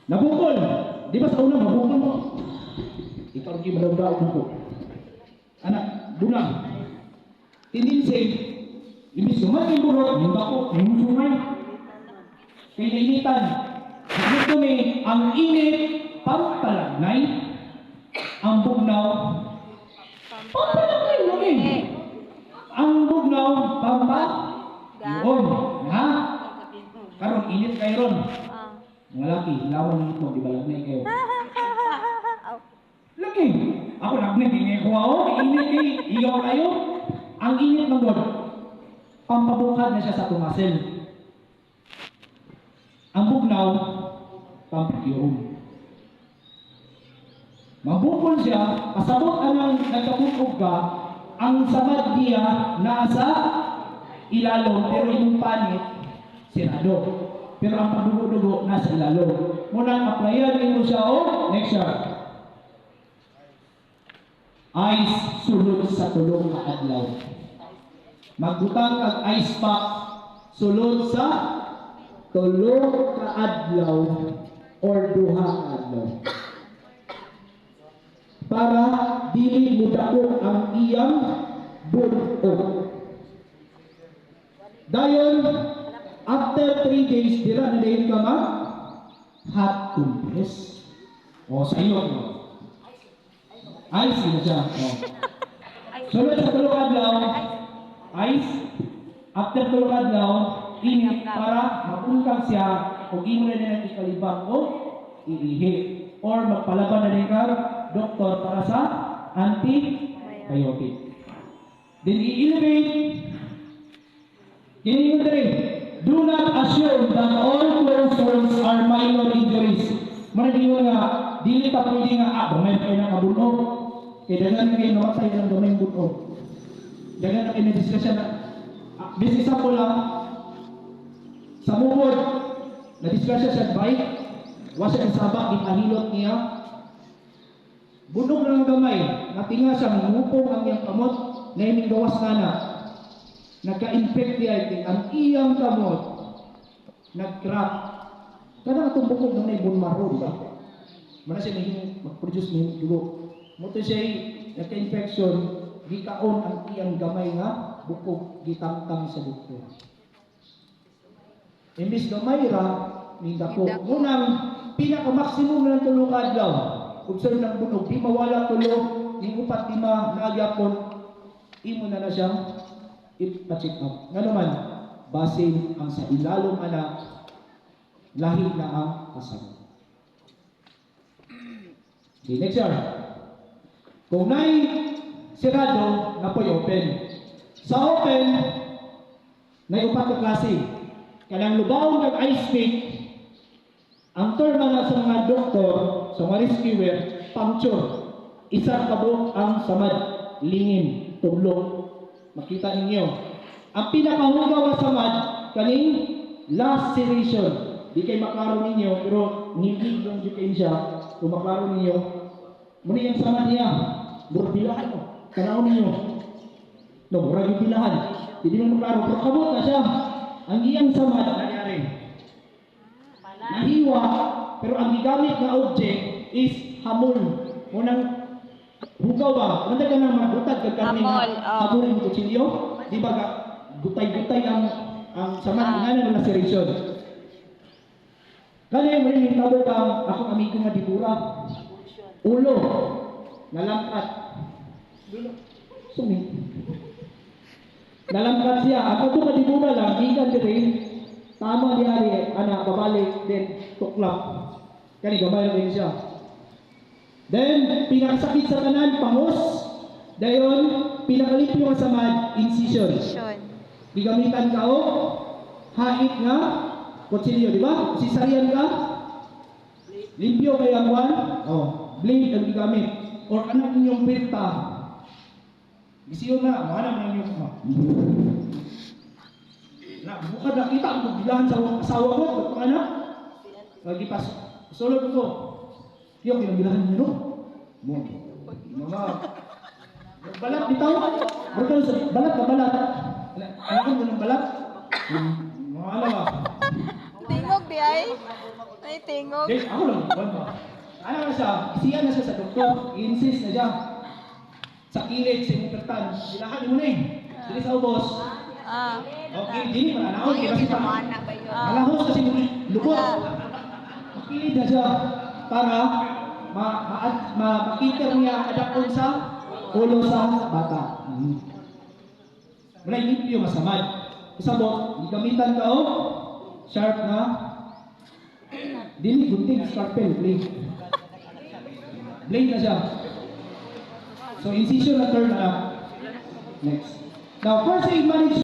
Nabukol. Di ba sa una mabukol mo? Ikaw ang kimadaw-daw na ko. Anak, dulang. Tendency, imbis sumay yung burot, yung bako, yung sumay. Kaya nainitan. Gusto may ang init, pampalagnay, ang bugnaw, pampalagnay lagi. Ang bugnaw, yun. Ha? Karon init kayo ron. Mga laki, lawan nito, di ba lagnay kayo? Lagi. Ako lagnay, di ngayon ko ako. Init kayo, igaw kayo. Ang init ng God, pampabukad na siya sa tumasil. Ang bugnaw, pampakiyom. Mabukol siya, pasabot anang nagkabukog ka, ang samad niya nasa ilalong, pero yung panit, sirado. Pero ang pagdugo-dugo nasa ilalong. Munang applyan mo siya, next year. Ice sulod sa tulong na adlaw. Magbutang kag ice pack sulod sa tulong ka adlaw or duha ka adlaw. Para dili mo dako ang iyang bunog. Dayon after 3 days dira na dayon ka hot compress. O sa iyo no. Ice na siya. O. Sulod sa tulong adlaw, ice. After tulong adlaw, init para mapuntang siya kung imo na nila ikalibang o iihi. Or magpalaban na rin ka, doktor, para sa antibiotic. Then i-elevate. Ganyan mo rin. Do not assume that all close wounds are minor injuries. Managin mo nga, dili ka pwede nga, gamay kayo ng kabunog. Kaya dagan kayo namatay ng gamay bunog. Dagan na kayo na-discussion na. This example lang, sa mukod, na-discussion siya bike, wasa ang sabak, ipahilot niya, bunog ng gamay, natinga siya, mumupong ang iyang kamot, na iming gawas na na. Nagka-infect niya, ang iyang kamot, nag-crack. Kada itong bukog na may bone marrow, diba? Mana siya mag-produce ng dugo. Muto siya, nagka-infection, gikaon ang iyang gamay nga, bukog, gitangtang sa doktor. Imbis gamay ra, nindako. Munang, pinaka-maximum na ng tulong adlaw. Observe ng bunog, di mawala tulong, di upat lima, nagyapon, imo na na siyang ipa-check up. Nga naman, basin ang sa ilalong anak, lahi na ang kasama. Okay, next year. Kung na'y sirado, na po'y open. Sa open, na'y upat na klase. Kanang lubaw ng ice pick, ang term na sa mga doktor, sa mga rescuer, puncture. Isang kabuk ang samad, lingin, tublok. Makita ninyo. Ang pinakahugaw na samad, kaning laceration. Di kayo maklaro ninyo, pero hindi lang dyan kayo siya. Kung maklaro ninyo, muna yung samad niya. Murabilahan mo. Kanao ninyo. No, murag yung bilahan. Hindi mo maklaro, pero kabot na siya. Ang iyang samad, nangyari. Nahiwa, pero ang gigamit na object is hamol. Munang hugaw ba? Manda ka nang magutag ka karne na hamol yung kutsilyo? Di ba gutay-gutay ang samad nga na laceration. Kaya mo rin yung tabo kang akong amigo nga dibura. Ulo, nalamkat. Sumi. Nalamkat siya. Ako ito nga dibura lang, ikan din. Tama diari, anak, babalik, then tuklap. Kani gamay rin siya. Then, pinakasakit sa kanan, pangos. Dayon, pinakalipyo sa samad, incision. Digamitan ka o, hait nga, kutsilyo, di ba? Sisarian ka, limpyo kay ang one, blade ang gigamit. Or anak ninyong pirta. Gisiyo na, mahanap na ninyong bukad nakita ang bilahan sa asawa ko, ito anak. Lagi pas, sulod ko. Yung kinabilahan niyo, no? Mga, balat, bitaw. Balat ka, balat. Alam mo ng balat? Mga alawa. Tingog, di ay. Ay, tingog. Dahil ako lang, buwan ba? Ano na siya, isiyan na siya sa doktor, i-insist na siya. Sa kilid, sa impertan, ilahan mo na eh. Dili sa ubos. Ah. Okay, dili pa na okay kasi pa. Ah. Malahos kasi lubot. Makilid na siya para makita niya adapon sa ulo sa bata. Wala limpyo masamad. Isabot, gamitan ka o sharp na dili gunting sharpen blade. Blade na siya. So incision na turn na. Next. Now first aid management.